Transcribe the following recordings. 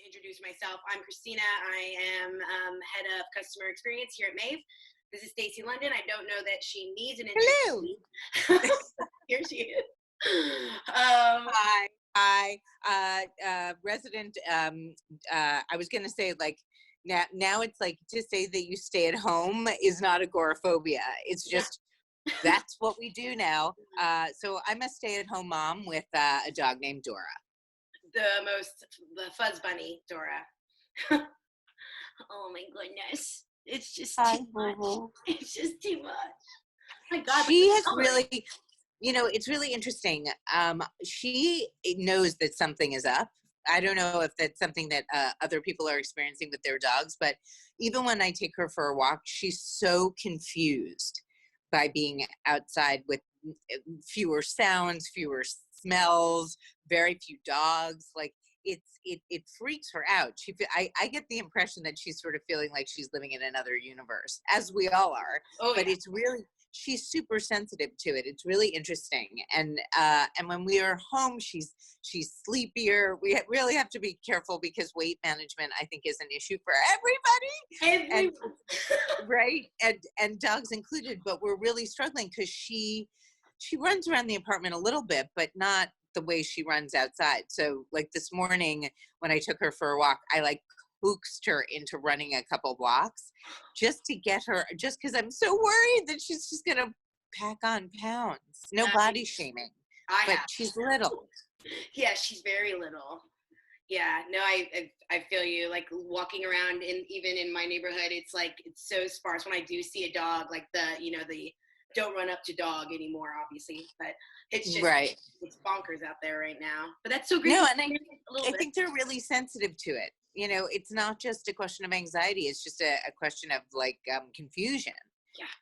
introduce myself. I'm Christina. I am head of customer experience here at Maev. This is Stacey London. I don't know that she needs an Hello. introduction. Here she is. Hi. Resident. I was gonna say like now it's like to say that you stay at home is not agoraphobia. It's just that's what we do now. So I'm a stay-at-home mom with a dog named Dora. The fuzz bunny, Dora. Oh my goodness. It's just too much. It's just too much. Oh my God. She has really, it's really interesting. She knows that something is up. I don't know if that's something that other people are experiencing with their dogs, but even when I take her for a walk, she's so confused by being outside with fewer sounds, fewer smells, very few dogs. Like it freaks her out. I get the impression that she's sort of feeling like she's living in another universe, as we all are. But it's really, she's super sensitive to it. It's really interesting. And when we are home, she's sleepier. We really have to be careful because weight management, I think, is an issue for everybody. Right? And dogs included, but we're really struggling because she runs around the apartment a little bit, but not the way she runs outside. So like this morning when I took her for a walk, I like coaxed her into running a couple blocks just to get her, just because I'm so worried that she's just gonna pack on pounds. No body shaming, but she's little. Yeah, she's very little. Yeah, no, I feel you. Like walking around even in my neighborhood, it's like it's so sparse. When I do see a dog, like the don't run up to dog anymore, obviously, but it's just it's bonkers out there right now. But that's so great. No, and I think they're really sensitive to it. It's not just a question of anxiety. It's just a question of like confusion.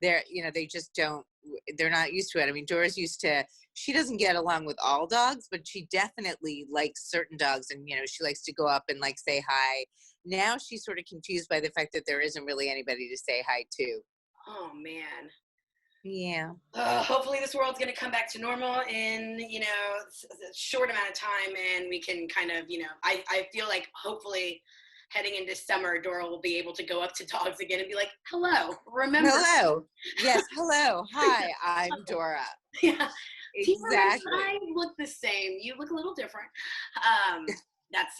Yeah. They just they're not used to it. I mean, Dora's used to, she doesn't get along with all dogs, but she definitely likes certain dogs. And, she likes to go up and like say hi. Now she's sort of confused by the fact that there isn't really anybody to say hi to. Oh, man. Yeah. Hopefully this world's going to come back to normal in, a short amount of time. And we can kind of, I feel like hopefully heading into summer, Dora will be able to go up to dogs again and be like, hello, remember. Hello. Yes. Hello. Hi, I'm Dora. Yeah. Exactly. I look the same. You look a little different. That's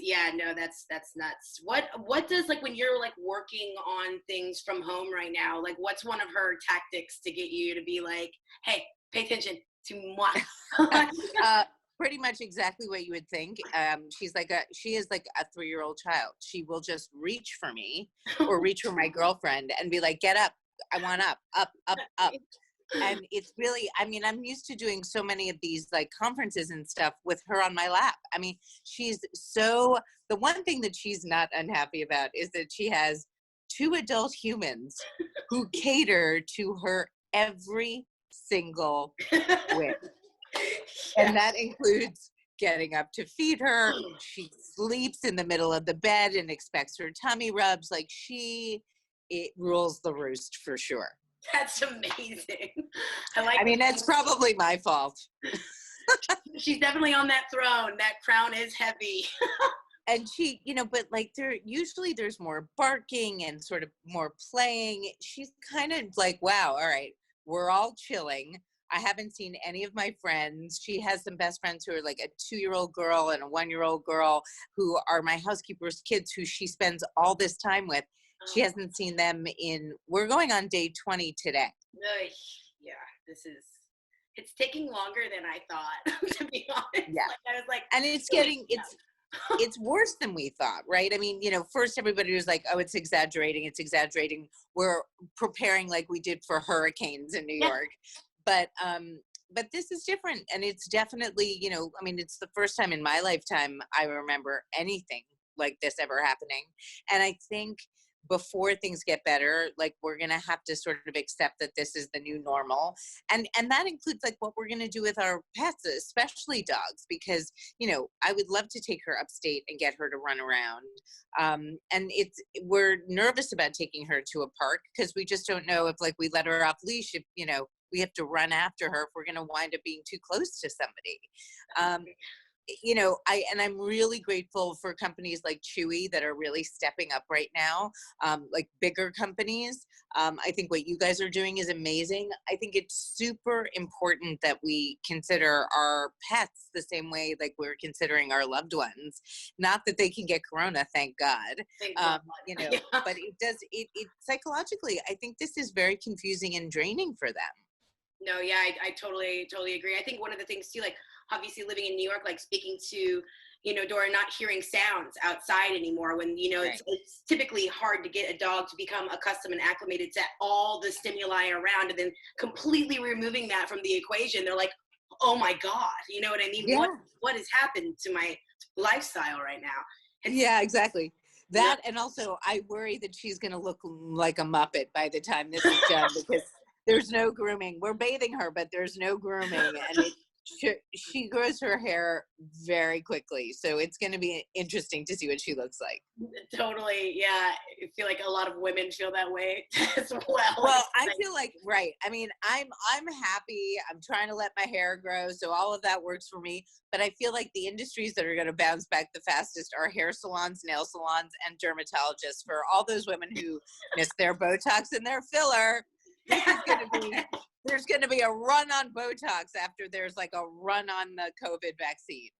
nuts. What does, like, when you're like working on things from home right now, like what's one of her tactics to get you to be like, hey, pay attention to moi? Pretty much exactly what you would think. She is like a 3-year-old child. She will just reach for me or reach for my girlfriend and be like, get up. I want up. And it's really, I mean, I'm used to doing so many of these like conferences and stuff with her on my lap. I mean, the one thing that she's not unhappy about is that she has 2 adult humans who cater to her every single whim. And that includes getting up to feed her. She sleeps in the middle of the bed and expects her tummy rubs. Like it rules the roost for sure. That's amazing. I mean, that's probably my fault. She's definitely on that throne. That crown is heavy. And she, but like there's more barking and sort of more playing. She's kind of like, wow, all right, we're all chilling. I haven't seen any of my friends. She has some best friends who are like a 2-year-old girl and a 1-year-old girl who are my housekeeper's kids who she spends all this time with. She hasn't seen them we're going on day 20 today. Yeah, it's taking longer than I thought, to be honest. Yeah. Like, I was like, and it's worse than we thought, right? I mean, first everybody was like, oh, it's exaggerating. We're preparing like we did for hurricanes in New York. But this is different. And it's definitely, I mean, it's the first time in my lifetime I remember anything like this ever happening. And I think before things get better, like we're going to have to sort of accept that this is the new normal. And that includes like what we're going to do with our pets, especially dogs, because, I would love to take her upstate and get her to run around. And we're nervous about taking her to a park because we just don't know if like we let her off leash, if, we have to run after her if we're going to wind up being too close to somebody. I'm really grateful for companies like Chewy that are really stepping up right now, like bigger companies. I think what you guys are doing is amazing. I think it's super important that we consider our pets the same way like we're considering our loved ones. Not that they can get corona, thank God. Thank God. Yeah. But it psychologically, I think this is very confusing and draining for them. No, yeah, I totally agree. I think one of the things too, like obviously living in New York, like speaking to, Dora, not hearing sounds outside anymore when, Right. it's typically hard to get a dog to become accustomed and acclimated to all the stimuli around, and then completely removing that from the equation. They're like, oh my God, you know what I mean? Yeah. What has happened to my lifestyle right now? Yeah, exactly. That, and also I worry that she's going to look like a Muppet by the time this is done because there's no grooming. We're bathing her, but there's no grooming, and she grows her hair very quickly. So it's going to be interesting to see what she looks like. Totally, yeah. I feel like a lot of women feel that way as well. Well, I feel like, right. I mean, I'm happy. I'm trying to let my hair grow, so all of that works for me. But I feel like the industries that are going to bounce back the fastest are hair salons, nail salons, and dermatologists. For all those women who miss their Botox and their filler, there's going to be a run on Botox after there's like a run on the COVID vaccine.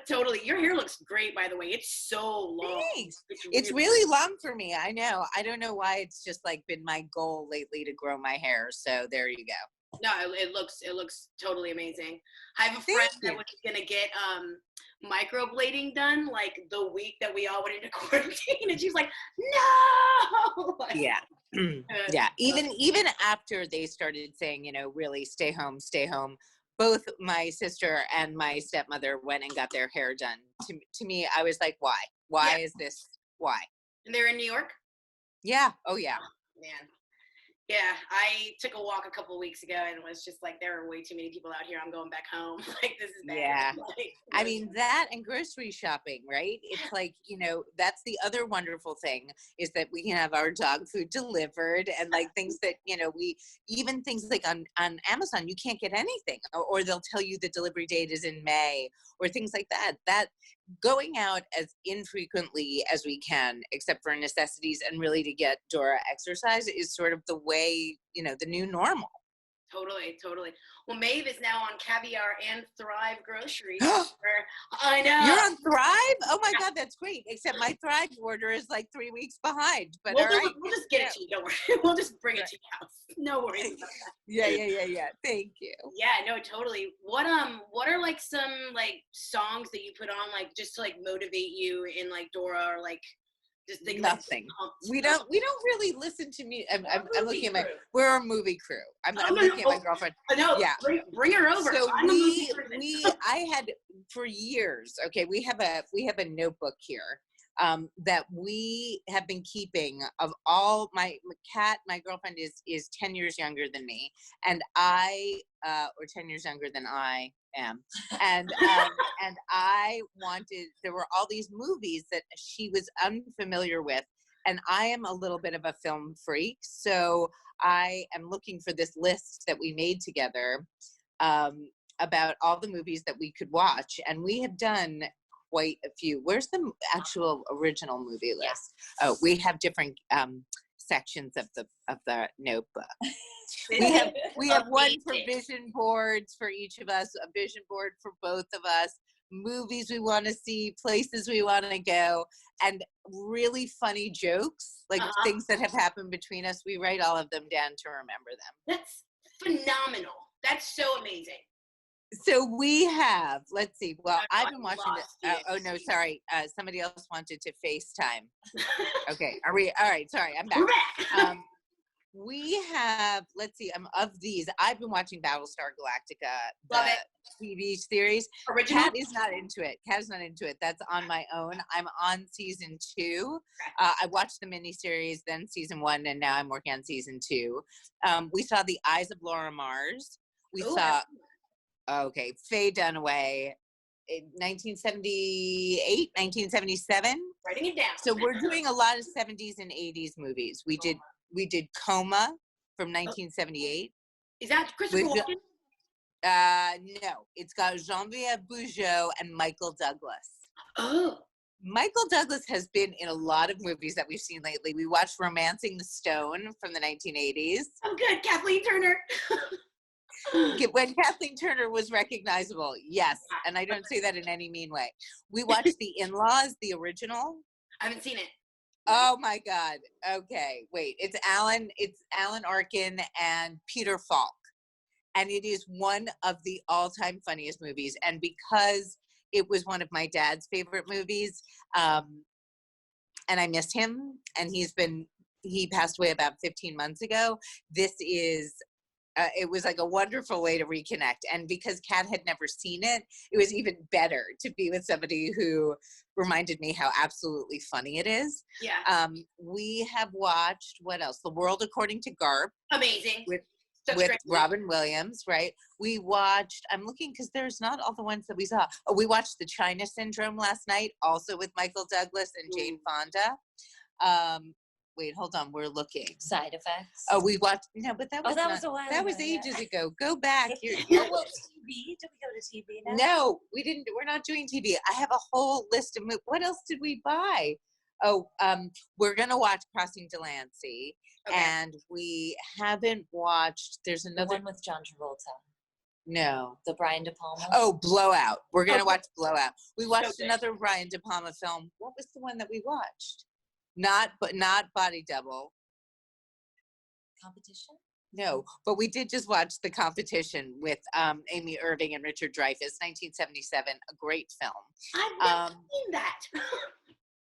Totally. Your hair looks great, by the way. It's so long. Thanks. It's really long for me. I know. I don't know why it's just like been my goal lately to grow my hair. So there you go. No, it looks totally amazing. I have a friend that was gonna get microblading done like the week that we all went into quarantine, and she's like, no. Yeah. Yeah. Even after they started saying, really stay home, both my sister and my stepmother went and got their hair done. To me, I was like, why? Why is this? Why? And they're in New York? Yeah. Oh, yeah. Oh, man. Yeah, I took a walk a couple of weeks ago and was just like, there are way too many people out here. I'm going back home. Like, this is bad. Yeah. Like, I mean, that and grocery shopping, right? It's like, that's the other wonderful thing is that we can have our dog food delivered and like things that, even things like on Amazon, you can't get anything or they'll tell you the delivery date is in May or things like that. That going out as infrequently as we can, except for necessities and really to get Dora exercise is sort of the way, the new normal. Totally. Well, Maev is now on Caviar and Thrive groceries. I know. You're on Thrive? Oh my God, that's great. Except my Thrive order is like 3 weeks behind. But we'll just get it to you. Don't worry. We'll just bring it to your house. No worries about that. Yeah. Thank you. Yeah, no, totally. What are like some like songs that you put on like just to like motivate you in like Dora or like just think nothing. We don't really listen to me. I'm looking at we're a movie crew. I'm looking at my girlfriend. No, yeah. Bring her over. So I had for years. Okay, we have a notebook here that we have been keeping of all my girlfriend is 10 years younger than me, and or 10 years younger than I am, and I wanted, there were all these movies that she was unfamiliar with, and I am a little bit of a film freak, so I am looking for this list that we made together about all the movies that we could watch, and we have done quite a few. Where's the actual original movie list? Oh, we have different sections of the notebook. We have one for vision boards for each of us, a vision board for both of us, movies we want to see, places we want to go, and really funny jokes, like things that have happened between us. We write all of them down to remember them. That's phenomenal. That's so amazing. So we have, let's see. Well, I've been watching this. Oh no, sorry. Somebody else wanted to FaceTime. Okay, are we? All right, sorry, I'm back. We're back. We have, let's see, of these, I've been watching Battlestar Galactica, Love the TV series. Original? Kat is not into it. That's on my own. I'm on season 2. I watched the miniseries, then season 1, and now I'm working on season 2. We saw The Eyes of Laura Mars. We saw, Faye Dunaway, 1978, 1977. Writing it down. So we're doing a lot of 70s and 80s movies. We did Coma from 1978. Is that Christopher Walken? No, it's got Geneviève Bujold and Michael Douglas. Oh. Michael Douglas has been in a lot of movies that we've seen lately. We watched Romancing the Stone from the 1980s. Oh, good. Kathleen Turner. When Kathleen Turner was recognizable, yes. And I don't say that in any mean way. We watched The In-Laws, the original. I haven't seen it. Oh my God. Okay, wait. It's Alan Arkin and Peter Falk. And it is one of the all-time funniest movies. And because it was one of my dad's favorite movies, and I miss him, and he passed away about 15 months ago. This is, it was like a wonderful way to reconnect. And because Kat had never seen it, it was even better to be with somebody who reminded me how absolutely funny it is. Yeah. We have watched, what else? The World According to Garp. Amazing. With Robin Williams, right? We watched, I'm looking because there's not all the ones that we saw. Oh, we watched The China Syndrome last night, also with Michael Douglas and Jane Fonda. Wait, hold on, we're looking. Side Effects. Oh, we watched, no, but that was was a while that ago, was ages yeah. ago. Go back. Oh, well, TV? Did we go to TV now? No, we didn't. We're not doing TV. I have a whole list of what else did we buy? Oh, we're gonna watch Crossing Delancey. Okay. And we haven't watched, there's another the one with John Travolta. No. The Brian De Palma? Oh, Blowout. We're going to watch Blowout. We watched another Brian De Palma film. What was the one that we watched? Not Body Double. Competition? No, but we did just watch The Competition with Amy Irving and Richard Dreyfuss, 1977, a great film. I've never seen that.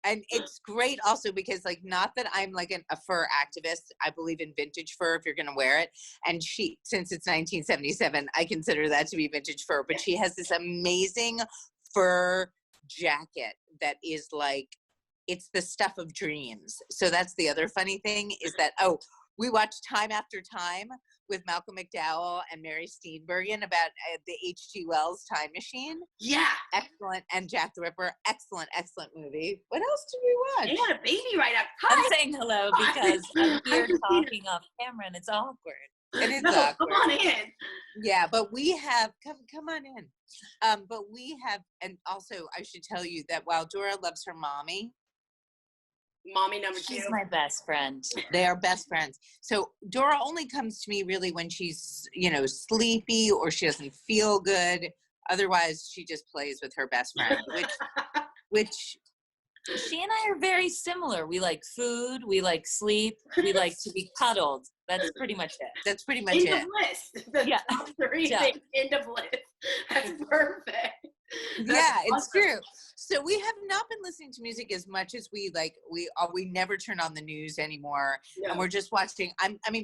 And it's great also because, like, not that I'm like a fur activist. I believe in vintage fur if you're going to wear it. And she, since it's 1977, I consider that to be vintage fur. But she has this amazing fur jacket that is like, it's the stuff of dreams. So that's the other funny thing is that, we watched Time After Time with Malcolm McDowell and Mary Steenburgen about the H.G. Wells time machine. Yeah. Excellent. And Jack the Ripper. Excellent, excellent movie. What else did we watch? They had a baby right up. I'm saying hello because I'm here talking off camera and it's awkward. It is awkward. Come on in. Yeah, but we have, come on in. But we have, and also I should tell you that while Dora loves her mommy number 2. She's my best friend. They are best friends. So Dora only comes to me really when she's, sleepy or she doesn't feel good. Otherwise, she just plays with her best friend, which she and I are very similar. We like food. We like sleep. We like to be cuddled. That's pretty much it. That's pretty much Into it. bliss. Yeah. Top 3 things into bliss. That's perfect. Yeah, it's true. So we have not been listening to music as much as we never turn on the news anymore. No. And we're just watching.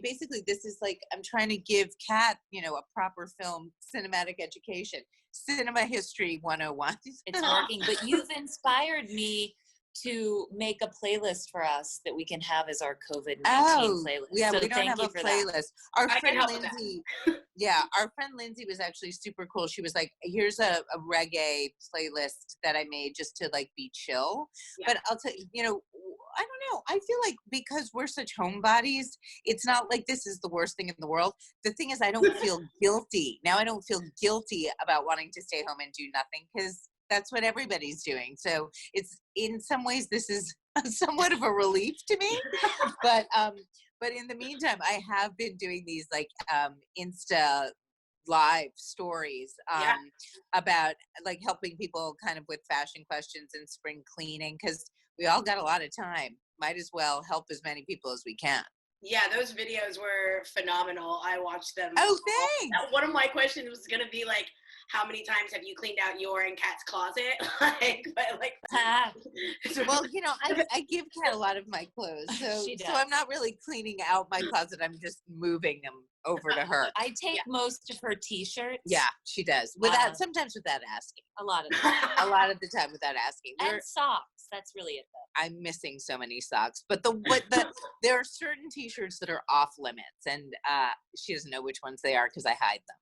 Basically this is like, I'm trying to give Kat, a proper film cinematic education, cinema history 101. It's working, but you've inspired me to make a playlist for us that we can have as our COVID-19 playlist. Yeah, so we don't have a playlist. Our friend Lindsay, our friend Lindsay was actually super cool. She was like, here's a reggae playlist that I made just to like be chill. Yeah. But I'll tell you, I don't know. I feel like because we're such homebodies, it's not like this is the worst thing in the world. The thing is, I don't feel guilty. Now I don't feel guilty about wanting to stay home and do nothing because that's what everybody's doing. So it's, in some ways, this is somewhat of a relief to me. But in the meantime, I have been doing these like Insta live stories about like helping people kind of with fashion questions and spring cleaning because we all got a lot of time. Might as well help as many people as we can. Yeah, those videos were phenomenal. I watched them. Oh, thanks. One of my questions was going to be like, how many times have you cleaned out your and Kat's closet? Well, I give Kat a lot of my clothes, so I'm not really cleaning out my closet. I'm just moving them over to her. I take most of her T-shirts. Yeah, she does. Sometimes without asking. A lot of the time. A lot of the time without asking. And socks. That's really it, though. I'm missing so many socks, but there are certain T-shirts that are off limits, and she doesn't know which ones they are because I hide them.